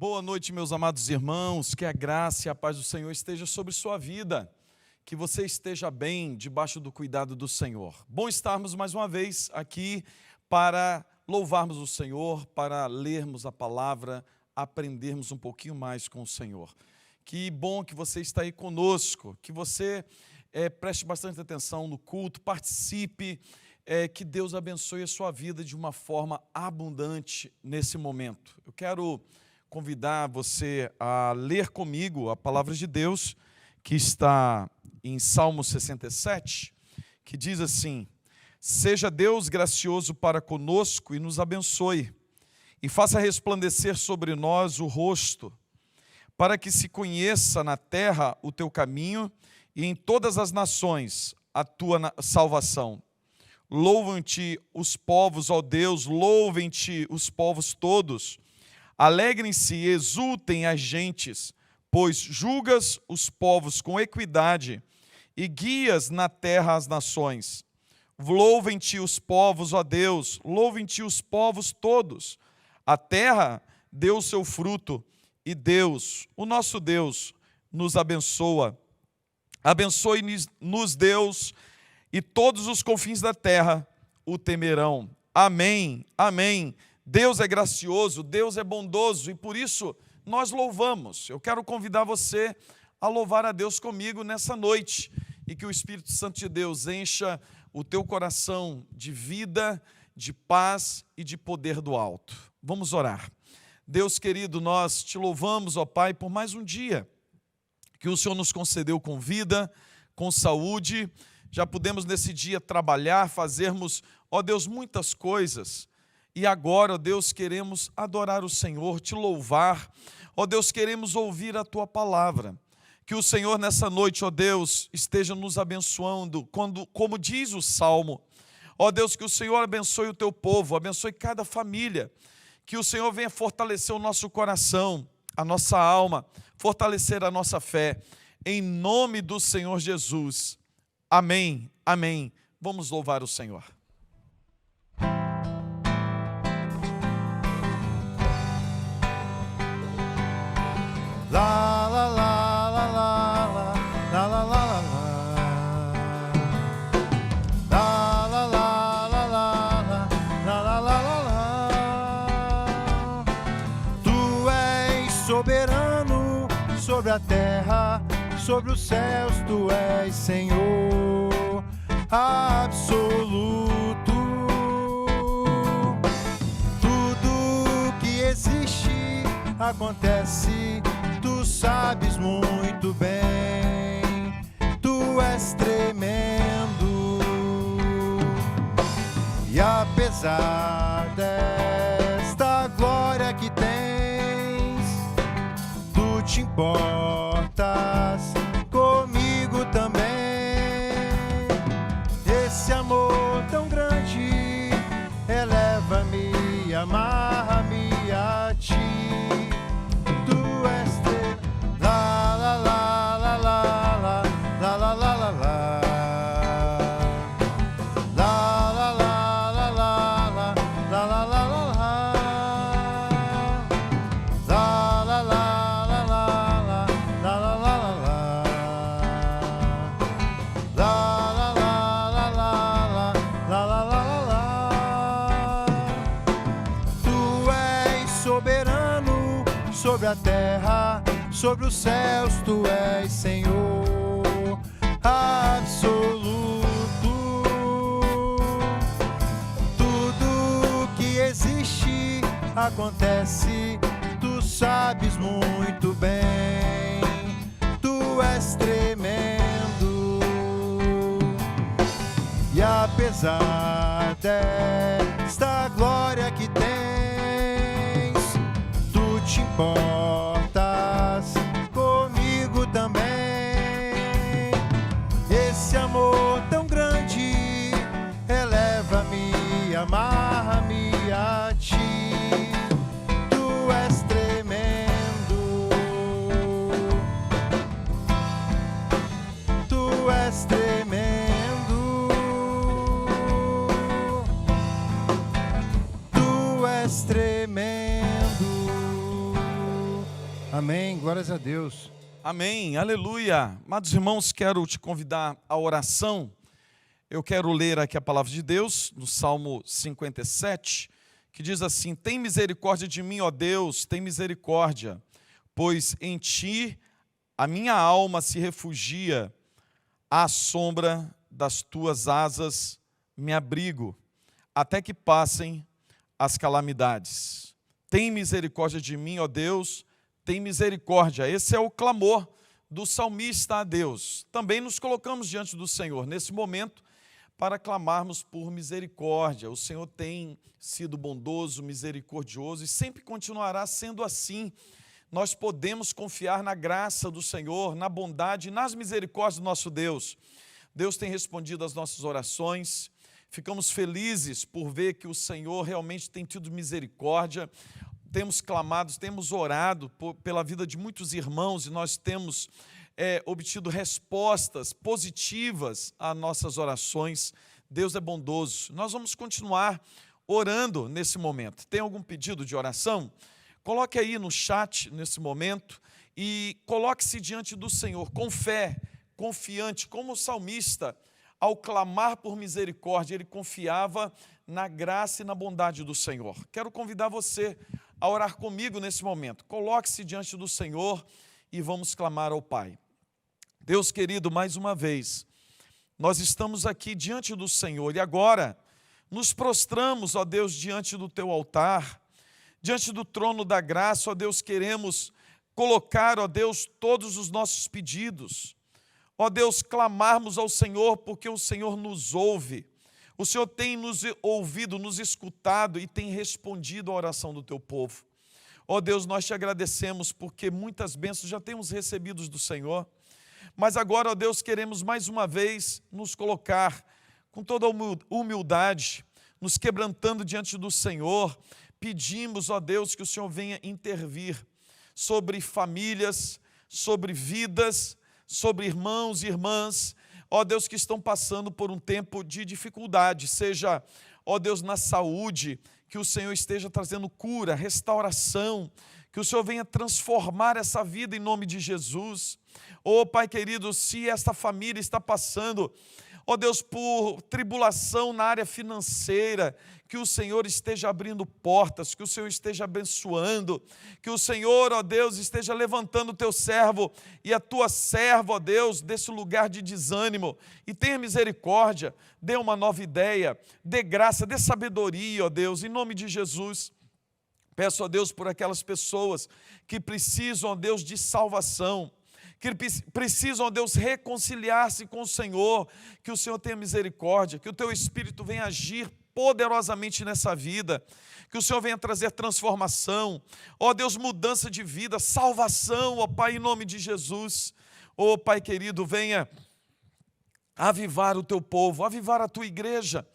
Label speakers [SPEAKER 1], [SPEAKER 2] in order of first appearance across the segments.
[SPEAKER 1] Boa noite, meus amados irmãos, que a graça e a paz do Senhor esteja sobre sua vida, que você esteja bem debaixo do cuidado do Senhor. Bom estarmos mais uma vez aqui para louvarmos o Senhor, para lermos a palavra, aprendermos um pouquinho mais com o Senhor. Que bom que você está aí conosco, que você preste bastante atenção no culto, participe, que Deus abençoe a sua vida de uma forma abundante nesse momento. Eu quero convidar você a ler comigo a palavra de Deus, que está em Salmo 67, que diz assim: seja Deus gracioso para conosco e nos abençoe, e faça resplandecer sobre nós o rosto, para que se conheça na terra o teu caminho e em todas as nações a tua salvação. Louvam-te os povos, ó Deus, louvem-te os povos todos. Alegrem-se e exultem as gentes, pois julgas os povos com equidade e guias na terra as nações. Louvem-te os povos, ó Deus, louvem-te os povos todos. A terra deu o seu fruto e Deus, o nosso Deus, nos abençoa. Abençoe-nos, Deus, e todos os confins da terra o temerão. Amém, amém. Deus é gracioso, Deus é bondoso e por isso nós louvamos. Eu quero convidar você a louvar a Deus comigo nessa noite e que o Espírito Santo de Deus encha o teu coração de vida, de paz e de poder do alto. Vamos orar. Deus querido, nós te louvamos, ó Pai, por mais um dia que o Senhor nos concedeu com vida, com saúde. Já pudemos nesse dia trabalhar, fazermos, ó Deus, muitas coisas. E agora, ó Deus, queremos adorar o Senhor, te louvar. Ó Deus, queremos ouvir a Tua palavra. Que o Senhor nessa noite, ó Deus, esteja nos abençoando, como diz o Salmo. Ó Deus, que o Senhor abençoe o Teu povo, abençoe cada família. Que o Senhor venha fortalecer o nosso coração, a nossa alma, fortalecer a nossa fé. Em nome do Senhor Jesus. Amém, amém. Vamos louvar o Senhor.
[SPEAKER 2] La la la la la la la la la la la la la la la la. Tu és soberano sobre a terra, sobre os céus, tu és Senhor absoluto. Tudo que existe acontece. Tu sabes muito bem, tu és tremendo. E apesar desta glória que tens, tu te importas comigo também. Esse amor tão grande eleva-me, amarra-me a ti. Sobre a terra, sobre os céus, tu és Senhor absoluto. Tudo que existe acontece, tu sabes muito bem, tu és tremendo. E apesar desta glória que tens, te importas comigo também. Esse amor tão grande eleva-me, amarra-me a ti. Tu és tremendo, tu és tremendo, tu és tremendo. Amém, glórias a Deus.
[SPEAKER 1] Amém, aleluia. Amados irmãos, quero te convidar à oração. Eu quero ler aqui a palavra de Deus, no Salmo 57, que diz assim: tem misericórdia de mim, ó Deus, tem misericórdia, pois em ti a minha alma se refugia, à sombra das tuas asas me abrigo, até que passem as calamidades. Tem misericórdia de mim, ó Deus, tem misericórdia. Esse é o clamor do salmista a Deus. Também nos colocamos diante do Senhor nesse momento para clamarmos por misericórdia. O Senhor tem sido bondoso, misericordioso e sempre continuará sendo assim. Nós podemos confiar na graça do Senhor, na bondade e nas misericórdias do nosso Deus. Deus tem respondido às nossas orações. Ficamos felizes por ver que o Senhor realmente tem tido misericórdia. Temos clamado, temos orado pela vida de muitos irmãos e nós temos obtido respostas positivas às nossas orações. Deus é bondoso. Nós vamos continuar orando nesse momento. Tem algum pedido de oração? Coloque aí no chat nesse momento e coloque-se diante do Senhor com fé, confiante, como o salmista, ao clamar por misericórdia, ele confiava na graça e na bondade do Senhor. Quero convidar você a orar comigo nesse momento. Coloque-se diante do Senhor e vamos clamar ao Pai. Deus querido, mais uma vez, nós estamos aqui diante do Senhor e agora nos prostramos, ó Deus, diante do Teu altar, diante do trono da graça, ó Deus, queremos colocar, ó Deus, todos os nossos pedidos. Ó Deus, clamarmos ao Senhor porque o Senhor nos ouve. O Senhor tem nos ouvido, nos escutado e tem respondido à oração do Teu povo. Ó Deus, nós Te agradecemos porque muitas bênçãos já temos recebidos do Senhor. Mas agora, ó Deus, queremos mais uma vez nos colocar com toda humildade, nos quebrantando diante do Senhor. Pedimos, ó Deus, que o Senhor venha intervir sobre famílias, sobre vidas, sobre irmãos e irmãs, ó Deus, que estão passando por um tempo de dificuldade, seja, ó Deus, na saúde, que o Senhor esteja trazendo cura, restauração, que o Senhor venha transformar essa vida em nome de Jesus. Ó Pai querido, se esta família está passando, ó Deus, por tribulação na área financeira, que o Senhor esteja abrindo portas, que o Senhor esteja abençoando, que o Senhor, ó Deus, esteja levantando o Teu servo e a Tua serva, ó Deus, desse lugar de desânimo, e tenha misericórdia, dê uma nova ideia, dê graça, dê sabedoria, ó Deus, em nome de Jesus. Peço a Deus por aquelas pessoas que precisam, ó Deus, de salvação, que precisam, ó Deus, reconciliar-se com o Senhor, que o Senhor tenha misericórdia, que o Teu Espírito venha agir poderosamente nessa vida, que o Senhor venha trazer transformação, ó Deus, mudança de vida, salvação, ó Pai, em nome de Jesus. Ó Pai querido, venha avivar o Teu povo, avivar a Tua igreja,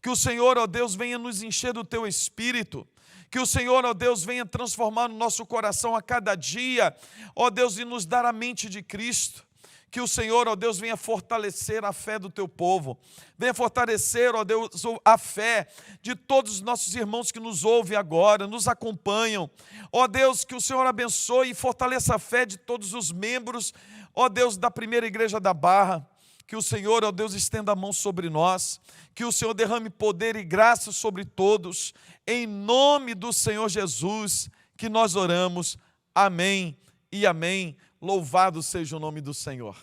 [SPEAKER 1] que o Senhor, ó Deus, venha nos encher do Teu Espírito, que o Senhor, ó Deus, venha transformar o nosso coração a cada dia, ó Deus, e nos dar a mente de Cristo. Que o Senhor, ó Deus, venha fortalecer a fé do Teu povo, venha fortalecer, ó Deus, a fé de todos os nossos irmãos que nos ouvem agora, nos acompanham. Ó Deus, que o Senhor abençoe e fortaleça a fé de todos os membros, ó Deus, da primeira igreja da Barra. Que o Senhor, ó Deus, estenda a mão sobre nós, que o Senhor derrame poder e graça sobre todos, em nome do Senhor Jesus, que nós oramos. Amém e amém. Louvado seja o nome do Senhor.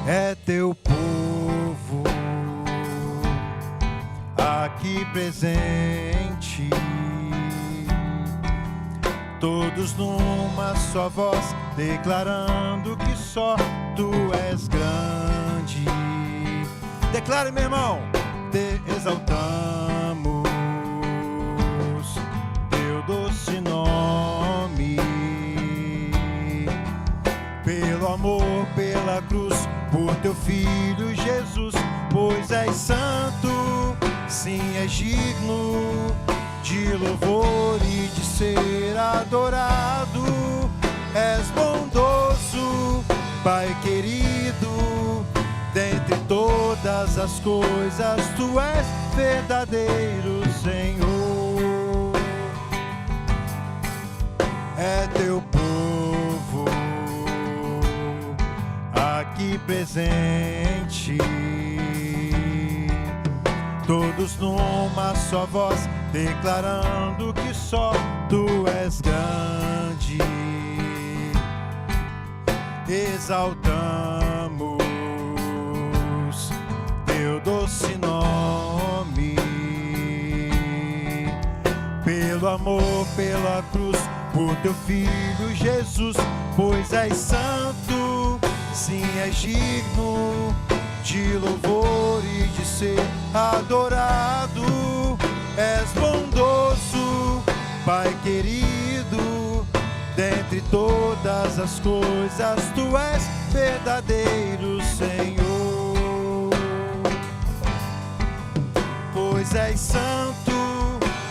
[SPEAKER 2] É Teu povo aqui presente, todos numa só voz, declarando que só Tu és grande. Declare, meu irmão, Te exaltamos, Teu doce nome, pelo amor, pela cruz, por Teu Filho Jesus, pois és santo, sim, és digno de louvor e de ser adorado. És bondoso, Pai querido, dentre todas as coisas, Tu és verdadeiro Senhor. É Teu povo aqui presente, todos numa só voz, declarando que só Tu és grande. Exaltamos Teu doce nome, pelo amor, pela cruz, por Teu Filho Jesus, pois és santo, sim, és digno de louvor e de ser adorado. És bondoso, Pai querido, dentre todas as coisas, Tu és verdadeiro Senhor. Pois és santo,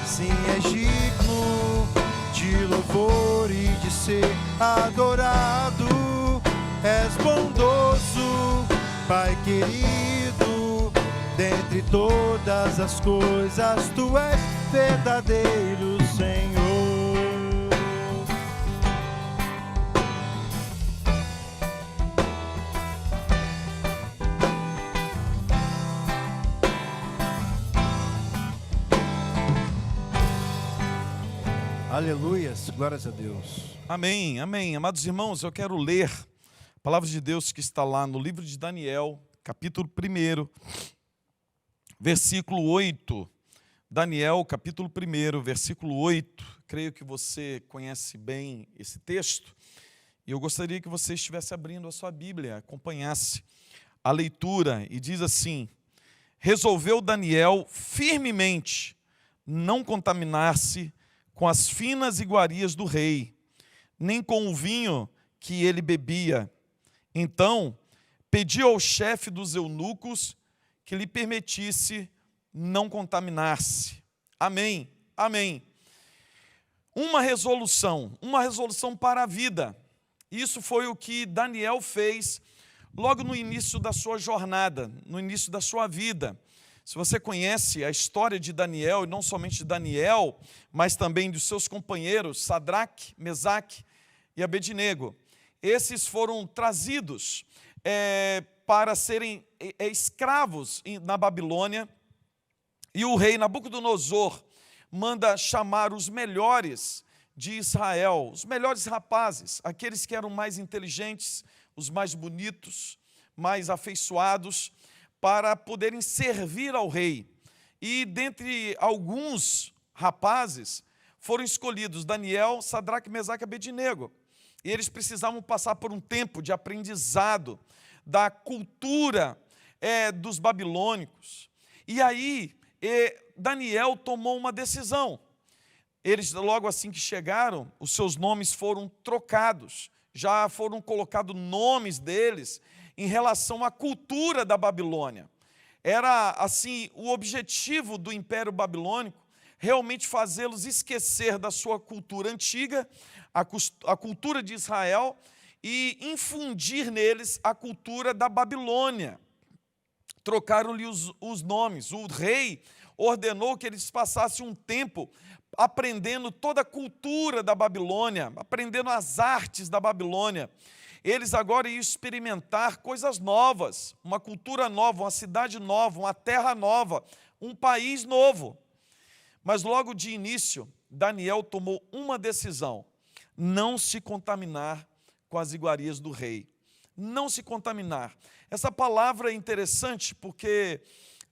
[SPEAKER 2] sim, és digno de louvor e de ser adorado. És bondoso, Pai querido, dentre todas as coisas, Tu és verdadeiro Senhor. Aleluias, glórias a Deus.
[SPEAKER 1] Amém, amém. Amados irmãos, eu quero ler a palavra de Deus que está lá no livro de Daniel, capítulo 1, versículo 8. Daniel, capítulo 1, versículo 8. Creio que você conhece bem esse texto. E eu gostaria que você estivesse abrindo a sua Bíblia, acompanhasse a leitura. E diz assim: resolveu Daniel firmemente não contaminar-se com as finas iguarias do rei, nem com o vinho que ele bebia. Então, pediu ao chefe dos eunucos que lhe permitisse não contaminar-se. Amém, amém. Uma resolução para a vida. Isso foi o que Daniel fez logo no início da sua jornada, no início da sua vida. Se você conhece a história de Daniel, e não somente de Daniel, mas também dos seus companheiros, Sadraque, Mesaque e Abednego, esses foram trazidos para serem escravos na Babilônia, e o rei Nabucodonosor manda chamar os melhores de Israel, os melhores rapazes, aqueles que eram mais inteligentes, os mais bonitos, mais afeiçoados, para poderem servir ao rei. E dentre alguns rapazes foram escolhidos Daniel, Sadraque, Mesaque e Abednego. E eles precisavam passar por um tempo de aprendizado da cultura dos babilônicos. E aí Daniel tomou uma decisão. Eles, logo assim que chegaram, os seus nomes foram trocados, já foram colocados nomes deles em relação à cultura da Babilônia. Era, assim, o objetivo do Império Babilônico, realmente fazê-los esquecer da sua cultura antiga, a cultura de Israel, e infundir neles a cultura da Babilônia. Trocaram-lhe os nomes. O rei ordenou que eles passassem um tempo aprendendo toda a cultura da Babilônia, aprendendo as artes da Babilônia. Eles agora iam experimentar coisas novas, uma cultura nova, uma cidade nova, uma terra nova, um país novo. Mas logo de início, Daniel tomou uma decisão: não se contaminar com as iguarias do rei. Não se contaminar. Essa palavra é interessante porque,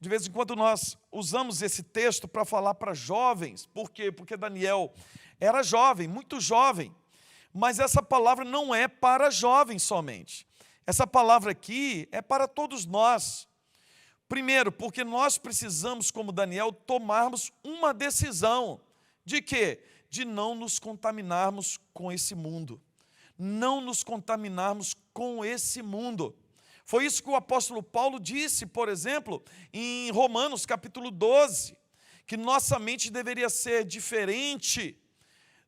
[SPEAKER 1] de vez em quando, nós usamos esse texto para falar para jovens. Por quê? Porque Daniel era jovem, muito jovem. Mas essa palavra não é para jovens somente. Essa palavra aqui é para todos nós. Primeiro, porque nós precisamos, como Daniel, tomarmos uma decisão. De quê? De não nos contaminarmos com esse mundo. Não nos contaminarmos com esse mundo. Foi isso que o apóstolo Paulo disse, por exemplo, em Romanos capítulo 12, que nossa mente deveria ser diferente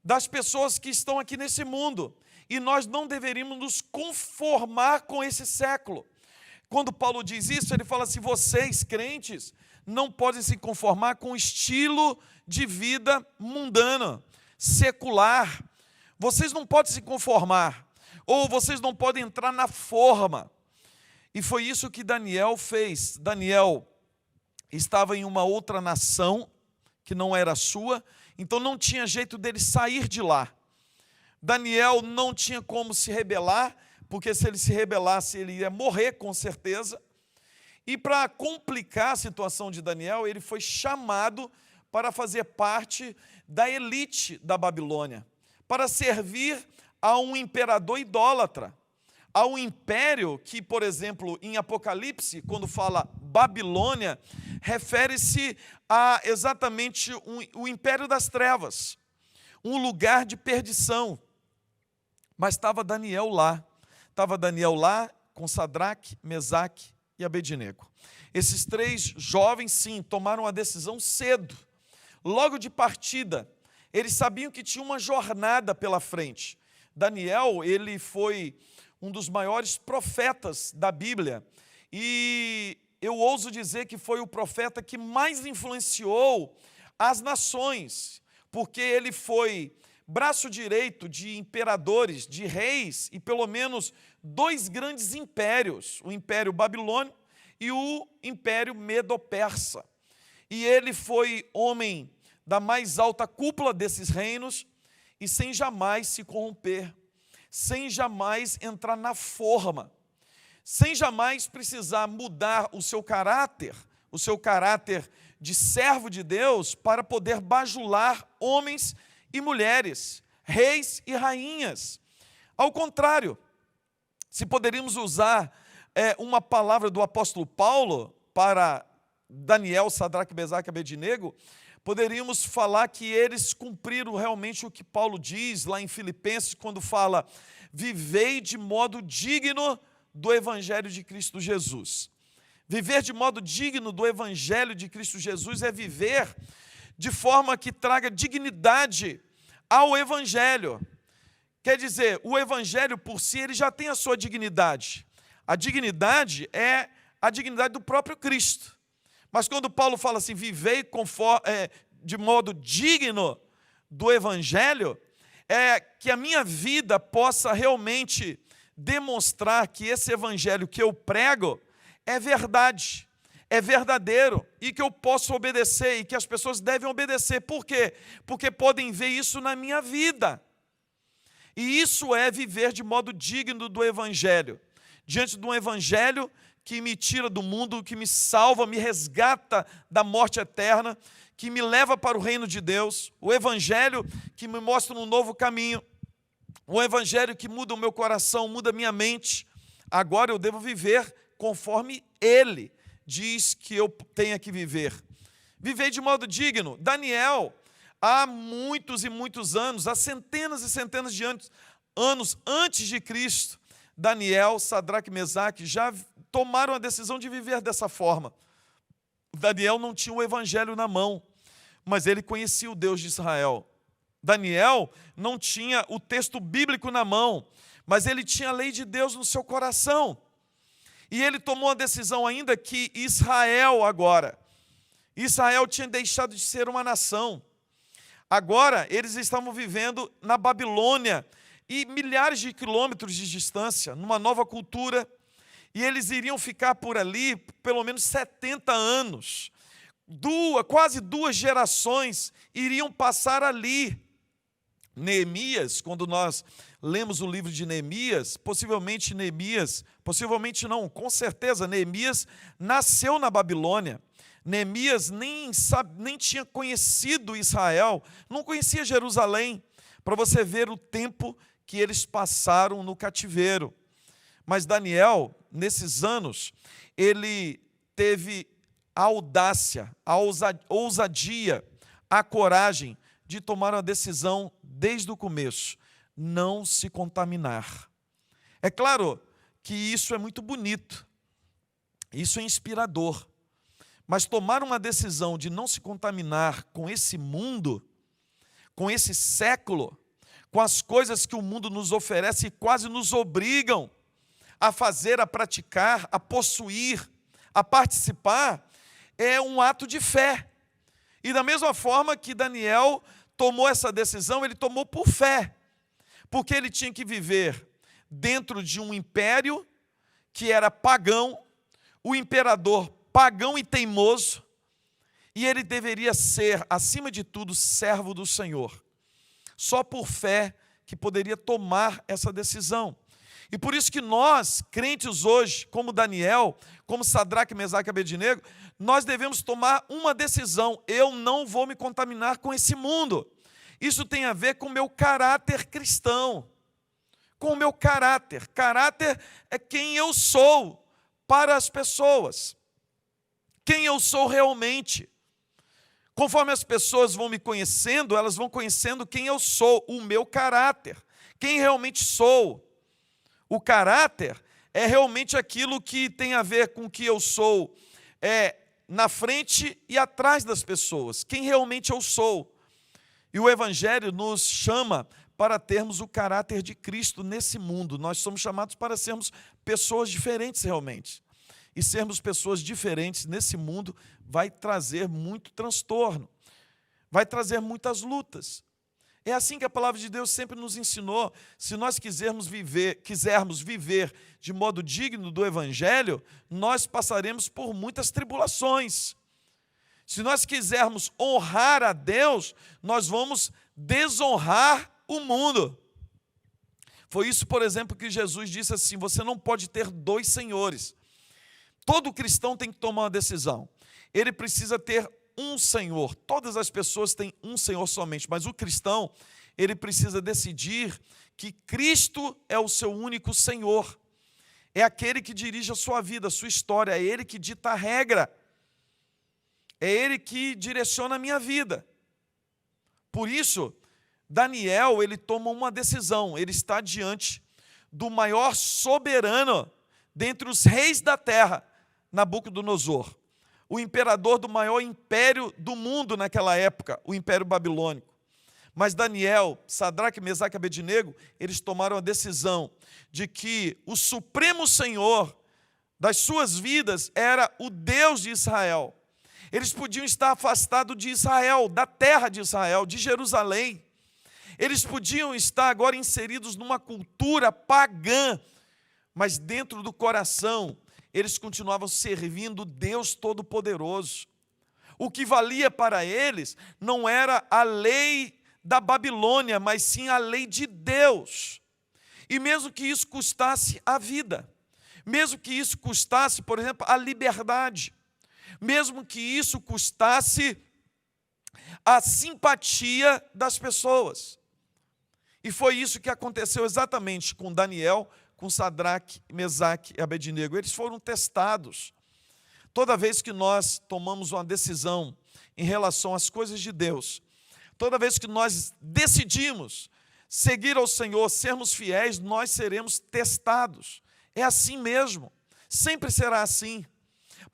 [SPEAKER 1] das pessoas que estão aqui nesse mundo. e nós não deveríamos nos conformar com esse século. Quando Paulo diz isso, ele fala assim: vocês, crentes, não podem se conformar com o estilo de vida mundano, secular. Vocês não podem se conformar, ou vocês não podem entrar na forma. E foi isso que Daniel fez. Daniel estava em uma outra nação, que não era sua, então não tinha jeito dele sair de lá. Daniel não tinha como se rebelar, porque se ele se rebelasse, ele ia morrer com certeza. E para complicar a situação de Daniel, ele foi chamado para fazer parte da elite da Babilônia, para servir a um imperador idólatra, a um império que, por exemplo, em Apocalipse, quando fala Babilônia, refere-se a exatamente o império das trevas, um lugar de perdição. Mas estava Daniel lá com Sadraque, Mesaque e Abednego. Esses 3 jovens, sim, tomaram a decisão cedo, logo de partida. Eles sabiam que tinha uma jornada pela frente. Daniel, ele foi um dos maiores profetas da Bíblia, e eu ouso dizer que foi o profeta que mais influenciou as nações, porque ele foi braço direito de imperadores, de reis, e pelo menos 2 grandes impérios, o Império Babilônico e o Império Medo-Persa. E ele foi homem da mais alta cúpula desses reinos, e sem jamais se corromper, sem jamais entrar na forma, sem jamais precisar mudar o seu caráter de servo de Deus, para poder bajular homens e mulheres, reis e rainhas. Ao contrário, se poderíamos usar uma palavra do apóstolo Paulo para Daniel, Sadraque, Mesaque e Abednego, poderíamos falar que eles cumpriram realmente o que Paulo diz lá em Filipenses, quando fala: vivei de modo digno do Evangelho de Cristo Jesus. Viver de modo digno do Evangelho de Cristo Jesus é viver de forma que traga dignidade ao Evangelho. Quer dizer, o Evangelho por si, ele já tem a sua dignidade. A dignidade é a dignidade do próprio Cristo. Mas quando Paulo fala assim, vivei de modo digno do Evangelho, é que a minha vida possa realmente demonstrar que esse Evangelho que eu prego é verdade, é verdadeiro, e que eu posso obedecer, e que as pessoas devem obedecer. Por quê? Porque podem ver isso na minha vida. E isso é viver de modo digno do Evangelho, diante de um Evangelho que me tira do mundo, que me salva, me resgata da morte eterna, que me leva para o reino de Deus, o Evangelho que me mostra um novo caminho, o Evangelho que muda o meu coração, muda a minha mente. Agora eu devo viver conforme Ele diz que eu tenha que viver. Viver de modo digno. Daniel, há muitos e muitos anos, há centenas e centenas de anos antes de Cristo, Daniel, Sadraque e Mesaque já tomaram a decisão de viver dessa forma. Daniel não tinha o Evangelho na mão, mas ele conhecia o Deus de Israel. Daniel não tinha o texto bíblico na mão, mas ele tinha a lei de Deus no seu coração. E ele tomou a decisão ainda que Israel tinha deixado de ser uma nação. Agora eles estavam vivendo na Babilônia, e milhares de quilômetros de distância, numa nova cultura, e eles iriam ficar por ali pelo menos 70 anos. Quase 2 gerações iriam passar ali. Neemias, quando nós lemos o livro de Neemias, com certeza Neemias nasceu na Babilônia. Neemias nem tinha conhecido Israel, não conhecia Jerusalém, para você ver o tempo que eles passaram no cativeiro. Mas Daniel, nesses anos, ele teve a audácia, a ousadia, a coragem de tomar uma decisão desde o começo: não se contaminar. É claro que isso é muito bonito, isso é inspirador, mas tomar uma decisão de não se contaminar com esse mundo, com esse século, com as coisas que o mundo nos oferece e quase nos obrigam a fazer, a praticar, a possuir, a participar, é um ato de fé. E da mesma forma que Daniel tomou essa decisão, ele tomou por fé, porque ele tinha que viver dentro de um império que era pagão, o imperador pagão e teimoso, e ele deveria ser, acima de tudo, servo do Senhor. Só por fé que poderia tomar essa decisão. E por isso que nós, crentes hoje, como Daniel, como Sadraque, Mesaque e Abednego, nós devemos tomar uma decisão: eu não vou me contaminar com esse mundo. Isso tem a ver com o meu caráter cristão, com o meu caráter. Caráter é quem eu sou para as pessoas, quem eu sou realmente. Conforme as pessoas vão me conhecendo, elas vão conhecendo quem eu sou, o meu caráter, quem realmente sou. O caráter é realmente aquilo que tem a ver com o que eu sou na frente e atrás das pessoas, quem realmente eu sou. E o Evangelho nos chama para termos o caráter de Cristo nesse mundo. Nós somos chamados para sermos pessoas diferentes realmente. E sermos pessoas diferentes nesse mundo vai trazer muito transtorno, vai trazer muitas lutas. É assim que a palavra de Deus sempre nos ensinou. Se nós quisermos viver de modo digno do Evangelho, nós passaremos por muitas tribulações. Se nós quisermos honrar a Deus, nós vamos desonrar o mundo. Foi isso, por exemplo, que Jesus disse assim: você não pode ter dois senhores. Todo cristão tem que tomar uma decisão. Ele precisa ter um Senhor. Todas as pessoas têm um Senhor somente, mas o cristão, ele precisa decidir que Cristo é o seu único Senhor. É aquele que dirige a sua vida, a sua história, é Ele que dita a regra. É Ele que direciona a minha vida. Por isso, Daniel, ele toma uma decisão. Ele está diante do maior soberano dentre os reis da terra, Nabucodonosor, o imperador do maior império do mundo naquela época, o Império Babilônico. Mas Daniel, Sadraque, Mesaque e Abednego, eles tomaram a decisão de que o Supremo Senhor das suas vidas era o Deus de Israel. Eles podiam estar afastados de Israel, da terra de Israel, de Jerusalém. Eles podiam estar agora inseridos numa cultura pagã, mas dentro do coração, eles continuavam servindo Deus Todo-Poderoso. O que valia para eles não era a lei da Babilônia, mas sim a lei de Deus. E mesmo que isso custasse a vida, mesmo que isso custasse, por exemplo, a liberdade, mesmo que isso custasse a simpatia das pessoas. E foi isso que aconteceu exatamente com Daniel, com Sadraque, Mesaque e Abednego. Eles foram testados. Toda vez que nós tomamos uma decisão em relação às coisas de Deus, toda vez que nós decidimos seguir ao Senhor, sermos fiéis, nós seremos testados. É assim mesmo, sempre será assim.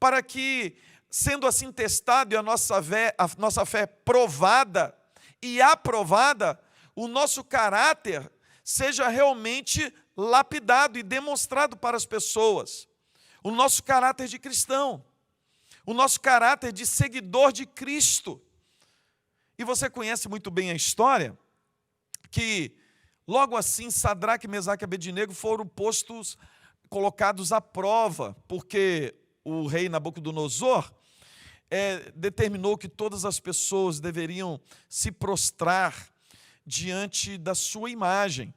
[SPEAKER 1] Para que, sendo assim testado e a nossa fé provada e aprovada, o nosso caráter seja realmente lapidado e demonstrado para as pessoas. O nosso caráter de cristão, o nosso caráter de seguidor de Cristo. E você conhece muito bem a história, que logo assim Sadraque, Mesaque e Abednego foram colocados à prova, porque o rei Nabucodonosor determinou que todas as pessoas deveriam se prostrar diante da sua imagem.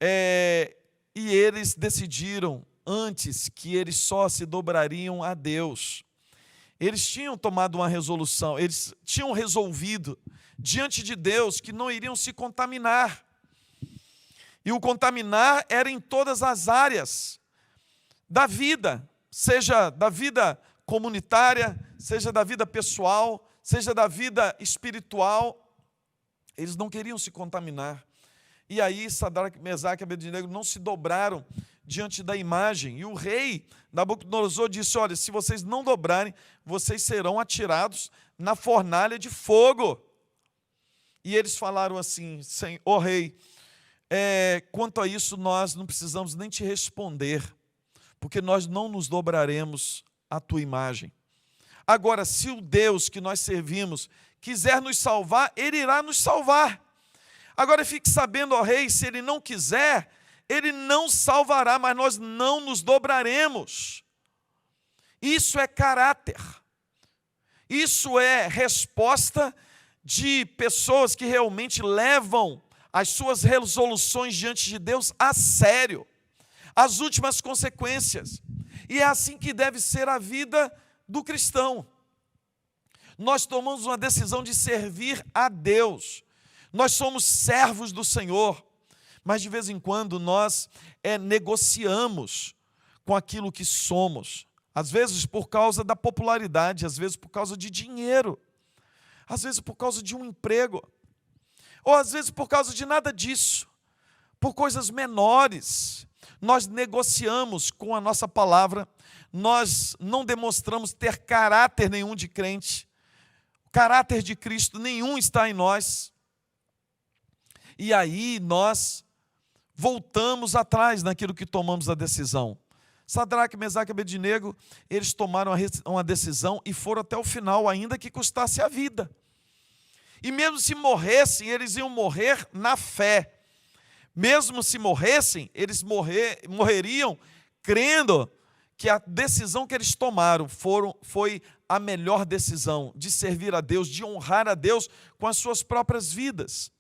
[SPEAKER 1] E eles decidiram antes que eles só se dobrariam a Deus. Eles tinham tomado uma resolução, eles tinham resolvido diante de Deus que não iriam se contaminar. E o contaminar era em todas as áreas da vida, seja da vida comunitária, seja da vida pessoal, seja da vida espiritual. Eles não queriam se contaminar. E aí Sadraque, Mesaque e Abednego não se dobraram diante da imagem. E o rei Nabucodonosor disse: olha, se vocês não dobrarem, vocês serão atirados na fornalha de fogo. E eles falaram assim: ó rei, quanto a isso nós não precisamos nem te responder, porque nós não nos dobraremos à tua imagem. Agora, se o Deus que nós servimos quiser nos salvar, Ele irá nos salvar. Agora fique sabendo, ó rei, se Ele não quiser, Ele não salvará, mas nós não nos dobraremos. Isso é caráter. Isso é resposta de pessoas que realmente levam as suas resoluções diante de Deus a sério, as últimas consequências. E é assim que deve ser a vida do cristão. Nós tomamos uma decisão de servir a Deus. Nós somos servos do Senhor, mas de vez em quando nós negociamos com aquilo que somos. Às vezes por causa da popularidade, às vezes por causa de dinheiro, às vezes por causa de um emprego, ou às vezes por causa de nada disso, por coisas menores. Nós negociamos com a nossa palavra, nós não demonstramos ter caráter nenhum de crente, caráter de Cristo nenhum está em nós. E aí nós voltamos atrás naquilo que tomamos a decisão. Sadraque, Mesaque e Abednego, eles tomaram uma decisão e foram até o final, ainda que custasse a vida. E mesmo se morressem, eles iam morrer na fé. Mesmo se morressem, eles morreriam crendo que a decisão que eles tomaram foi a melhor decisão de servir a Deus, de honrar a Deus com as suas próprias vidas.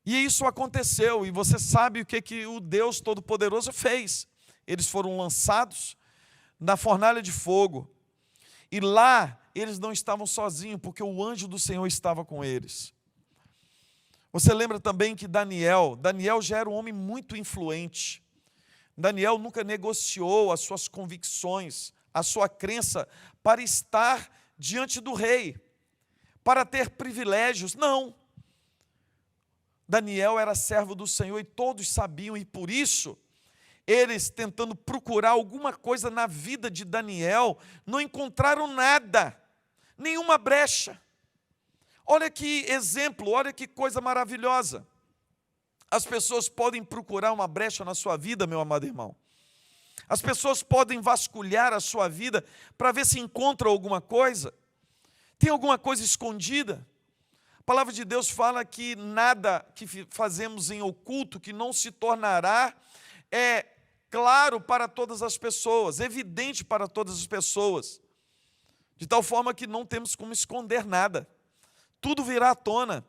[SPEAKER 1] E isso aconteceu, e você sabe o que o Deus Todo-Poderoso fez. Eles foram lançados na fornalha de fogo, e lá eles não estavam sozinhos, porque o anjo do Senhor estava com eles. Você lembra também que Daniel já era um homem muito influente. Daniel nunca negociou as suas convicções, a sua crença para estar diante do rei, para ter privilégios, não. Daniel era servo do Senhor e todos sabiam, e por isso, eles tentando procurar alguma coisa na vida de Daniel, não encontraram nada, nenhuma brecha. Olha que exemplo, olha que coisa maravilhosa. As pessoas podem procurar uma brecha na sua vida, meu amado irmão. As pessoas podem vasculhar a sua vida para ver se encontram alguma coisa. Tem alguma coisa escondida? A palavra de Deus fala que nada que fazemos em oculto que não se tornará claro para todas as pessoas, evidente para todas as pessoas, de tal forma que não temos como esconder nada. Tudo virá à tona.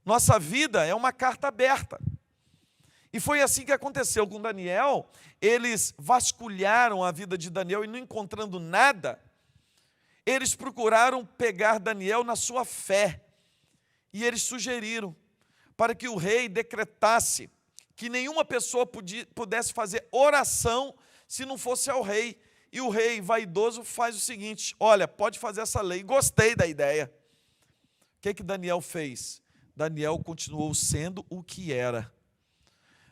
[SPEAKER 1] Nossa vida é uma carta aberta. E foi assim que aconteceu com Daniel. Eles vasculharam a vida de Daniel e não encontrando nada, eles procuraram pegar Daniel na sua fé. E eles sugeriram para que o rei decretasse que nenhuma pessoa pudesse fazer oração se não fosse ao rei. E o rei vaidoso faz o seguinte: olha, pode fazer essa lei, gostei da ideia. O que Daniel fez? Daniel continuou sendo o que era.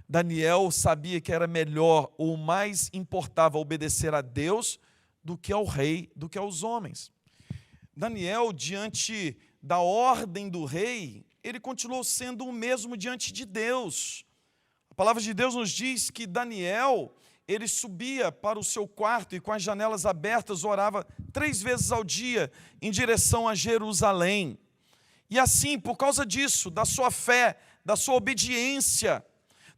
[SPEAKER 1] Daniel sabia que era melhor ou mais importava obedecer a Deus do que ao rei, do que aos homens. Daniel, diante da ordem do rei, ele continuou sendo o mesmo diante de Deus. A palavra de Deus nos diz que Daniel, ele subia para o seu quarto e com as janelas abertas orava 3 vezes ao dia em direção a Jerusalém. E assim, por causa disso, da sua fé, da sua obediência,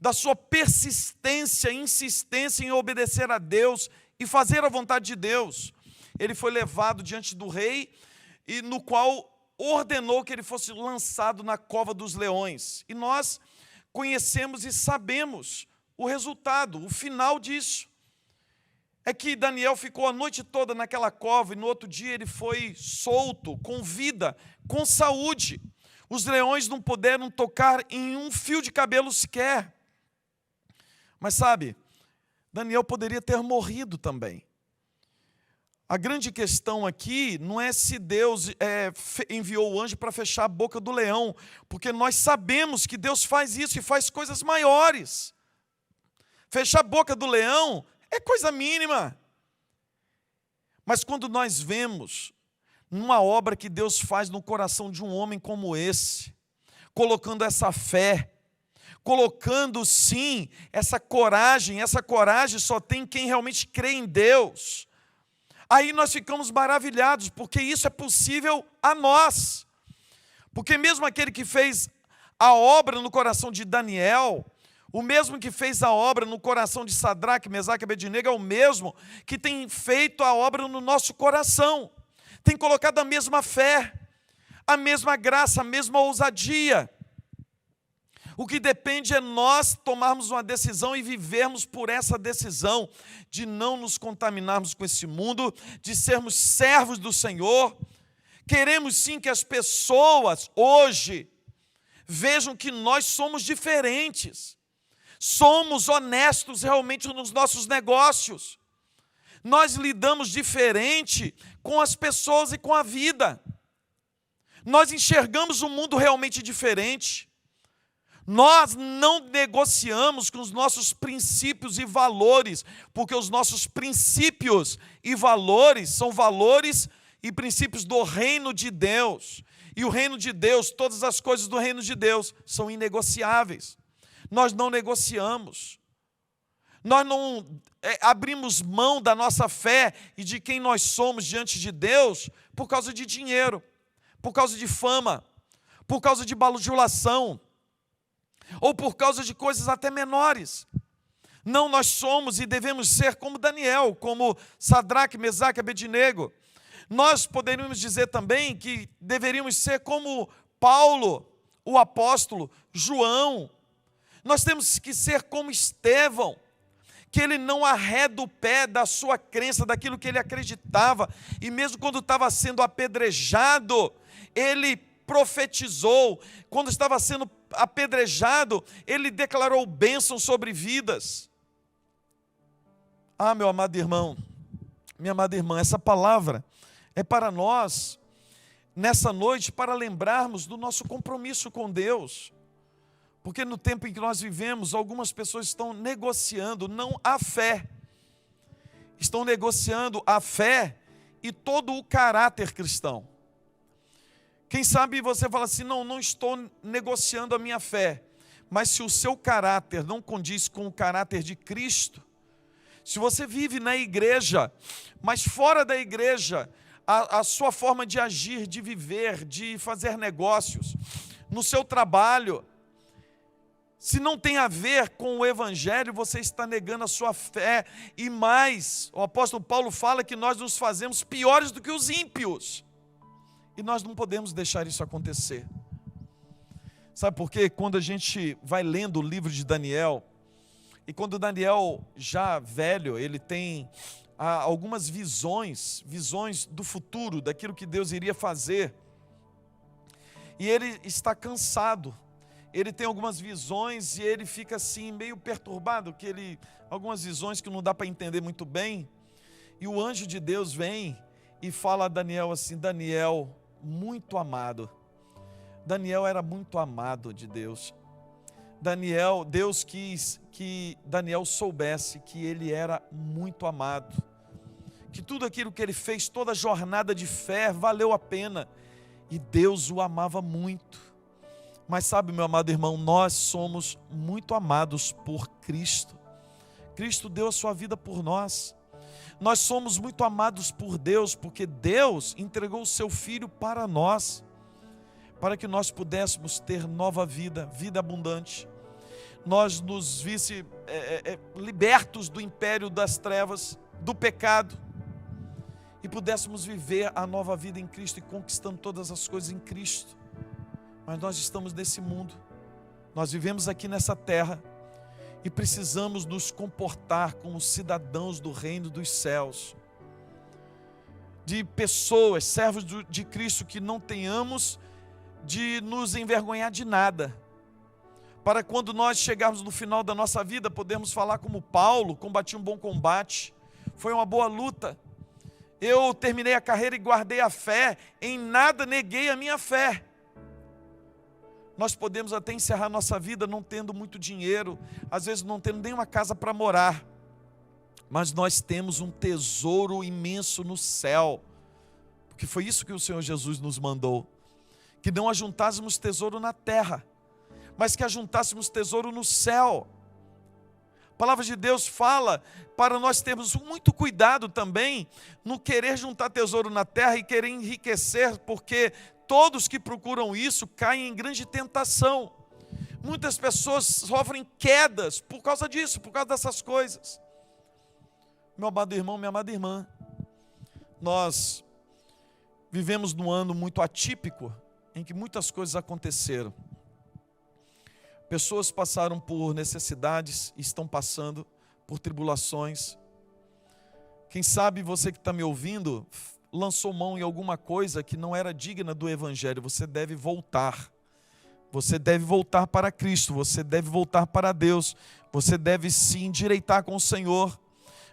[SPEAKER 1] da sua persistência e insistência em obedecer a Deus e fazer a vontade de Deus, ele foi levado diante do rei, e no qual ordenou que ele fosse lançado na cova dos leões. E nós conhecemos e sabemos o resultado, o final disso. É que Daniel ficou a noite toda naquela cova e no outro dia ele foi solto, com vida, com saúde. Os leões não puderam tocar em um fio de cabelo sequer. Mas sabe, Daniel poderia ter morrido também. A grande questão aqui não é se Deus enviou o anjo para fechar a boca do leão, porque nós sabemos que Deus faz isso e faz coisas maiores. Fechar a boca do leão é coisa mínima. Mas quando nós vemos numa obra que Deus faz no coração de um homem como esse, colocando essa fé, colocando sim essa coragem só tem quem realmente crê em Deus. Aí nós ficamos maravilhados, porque isso é possível a nós. Porque mesmo aquele que fez a obra no coração de Daniel, o mesmo que fez a obra no coração de Sadraque, Mesaque e Abednego, é o mesmo que tem feito a obra no nosso coração. Tem colocado a mesma fé, a mesma graça, a mesma ousadia. O que depende é nós tomarmos uma decisão e vivermos por essa decisão, de não nos contaminarmos com esse mundo, de sermos servos do Senhor. Queremos sim que as pessoas hoje vejam que nós somos diferentes, somos honestos realmente nos nossos negócios, nós lidamos diferente com as pessoas e com a vida, nós enxergamos o mundo realmente diferente. Nós não negociamos com os nossos princípios e valores, porque os nossos princípios e valores são valores e princípios do reino de Deus. E o reino de Deus, todas as coisas do reino de Deus são inegociáveis. Nós não negociamos. Nós não abrimos mão da nossa fé e de quem nós somos diante de Deus por causa de dinheiro, por causa de fama, por causa de bajulação, ou por causa de coisas até menores. Não, nós somos e devemos ser como Daniel, como Sadraque, Mesaque e Abednego. Nós poderíamos dizer também que deveríamos ser como Paulo, o apóstolo, João. Nós temos que ser como Estevão, que ele não arreda o pé da sua crença, daquilo que ele acreditava, e mesmo quando estava sendo apedrejado, ele profetizou. Quando estava sendo apedrejado, ele declarou bênção sobre vidas. Ah, meu amado irmão, minha amada irmã, essa palavra é para nós, nessa noite, para lembrarmos do nosso compromisso com Deus. Porque no tempo em que nós vivemos, algumas pessoas estão negociando não a fé, estão negociando a fé e todo o caráter cristão. Quem sabe você fala assim, não estou negociando a minha fé, mas se o seu caráter não condiz com o caráter de Cristo, se você vive na igreja, mas fora da igreja, a sua forma de agir, de viver, de fazer negócios, no seu trabalho, se não tem a ver com o evangelho, você está negando a sua fé. E mais, o apóstolo Paulo fala que nós nos fazemos piores do que os ímpios. E nós não podemos deixar isso acontecer. Sabe por quê? Quando a gente vai lendo o livro de Daniel, e quando Daniel, já velho, ele tem algumas visões do futuro, daquilo que Deus iria fazer. E ele está cansado. Ele tem algumas visões e ele fica assim meio perturbado, algumas visões que não dá para entender muito bem. E o anjo de Deus vem e fala a Daniel assim, Daniel, muito amado. Daniel era muito amado de Deus. Deus quis que Daniel soubesse que ele era muito amado, que tudo aquilo que ele fez, toda a jornada de fé valeu a pena, e Deus o amava muito. Mas sabe, meu amado irmão, nós somos muito amados por Cristo. Cristo deu a sua vida por nós. Nós somos muito amados por Deus, porque Deus entregou o seu Filho para nós, para que nós pudéssemos ter nova vida, vida abundante. Nós nos visse libertos do império das trevas, do pecado, e pudéssemos viver a nova vida em Cristo e conquistando todas as coisas em Cristo. Mas nós estamos nesse mundo, nós vivemos aqui nessa terra e precisamos nos comportar como cidadãos do reino dos céus, de pessoas, servos de Cristo, que não tenhamos de nos envergonhar de nada, para quando nós chegarmos no final da nossa vida, podermos falar como Paulo, combati um bom combate, foi uma boa luta, eu terminei a carreira e guardei a fé, em nada neguei a minha fé. Nós podemos até encerrar nossa vida não tendo muito dinheiro, às vezes não tendo nenhuma casa para morar, mas nós temos um tesouro imenso no céu, porque foi isso que o Senhor Jesus nos mandou, que não ajuntássemos tesouro na terra, mas que ajuntássemos tesouro no céu. A palavra de Deus fala para nós termos muito cuidado também no querer juntar tesouro na terra e querer enriquecer, porque todos que procuram isso caem em grande tentação. Muitas pessoas sofrem quedas por causa disso, por causa dessas coisas. Meu amado irmão, minha amada irmã, nós vivemos num ano muito atípico, em que muitas coisas aconteceram. Pessoas passaram por necessidades, estão passando por tribulações. Quem sabe você que está me ouvindo, lançou mão em alguma coisa que não era digna do Evangelho. Você deve voltar. Você deve voltar para Cristo, você deve voltar para Deus, você deve se endireitar com o Senhor,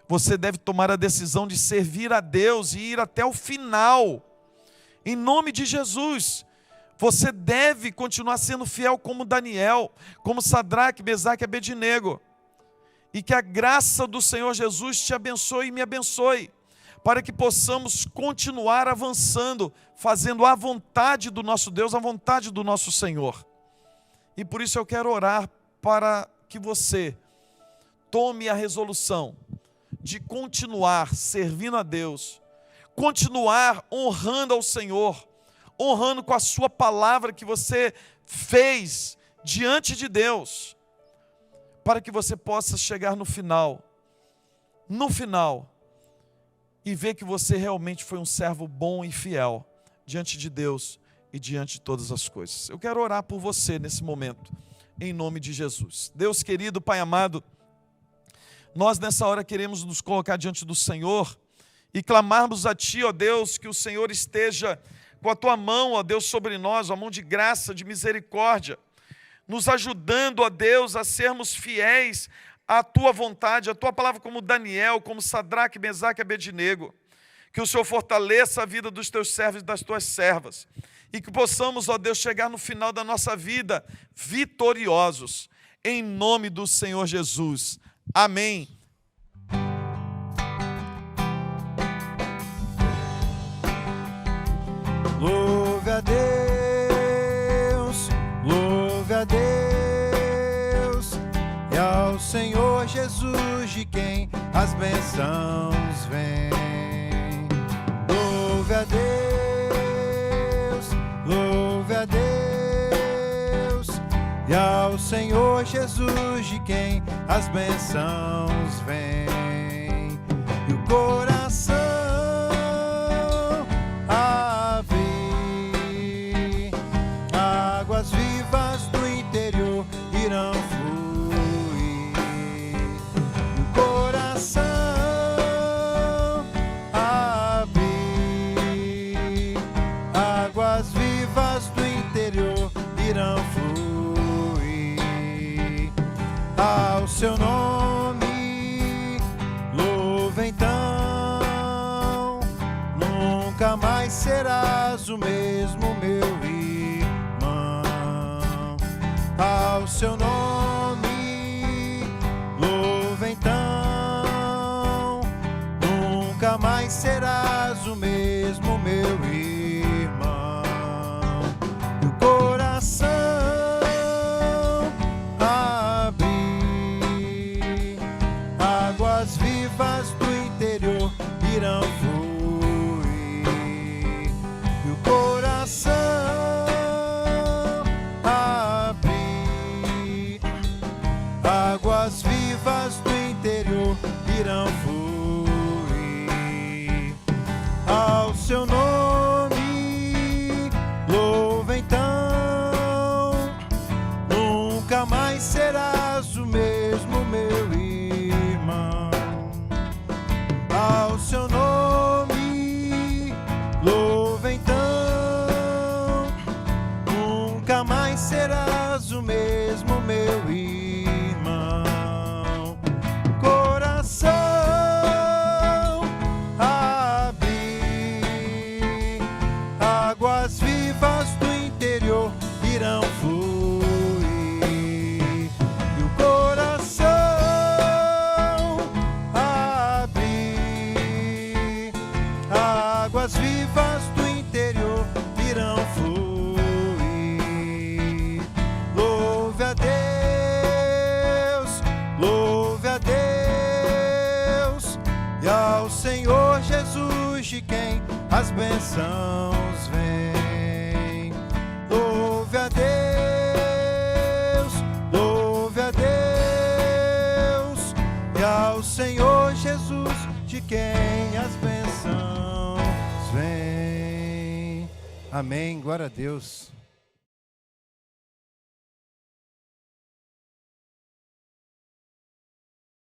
[SPEAKER 1] você deve tomar a decisão de servir a Deus e ir até o final, em nome de Jesus. Você deve continuar sendo fiel como Daniel, como Sadraque, Mesaque e Abednego, e que a graça do Senhor Jesus te abençoe e me abençoe, para que possamos continuar avançando, fazendo a vontade do nosso Deus, a vontade do nosso Senhor. E por isso eu quero orar para que você tome a resolução de continuar servindo a Deus, continuar honrando ao Senhor, honrando com a sua palavra que você fez diante de Deus, para que você possa chegar no final, e ver que você realmente foi um servo bom e fiel diante de Deus e diante de todas as coisas. Eu quero orar por você nesse momento, em nome de Jesus. Deus querido, Pai amado, nós nessa hora queremos nos colocar diante do Senhor e clamarmos a Ti, ó Deus, que o Senhor esteja com a Tua mão, ó Deus, sobre nós, a mão de graça, de misericórdia, nos ajudando, ó Deus, a sermos fiéis à Tua vontade, à Tua palavra, como Daniel, como Sadraque, Mesaque e Abednego. Que o Senhor fortaleça a vida dos Teus servos e das Tuas servas, e que possamos, ó Deus, chegar no final da nossa vida vitoriosos, em nome do Senhor Jesus. Amém.
[SPEAKER 2] Louve a Deus, e ao Senhor Jesus, de quem as bênçãos vêm. Louve a Deus, e ao Senhor Jesus, de quem as bênçãos vêm. E o coração abre, águas vivas do interior irão fluir. E o coração abre, águas vivas do interior irão fluir. Ao seu nome louva então, nunca mais serás o mesmo, meu irmão. Ao seu nome louva então, nunca mais serás o mesmo, meu irmão. E o coração abre, águas vivas do interior irão fluir. E o coração abre, águas vivas do interior irão fluir. Ao seu nome louva então, nunca mais serás o mesmo, meu irmão. Ao seu nome louva então, nunca mais serás o mesmo, meu irmão. Coração e ao Senhor Jesus de quem as bênçãos vêm. Louve a Deus, e ao Senhor Jesus de quem as bênçãos vêm. Amém, glória a Deus.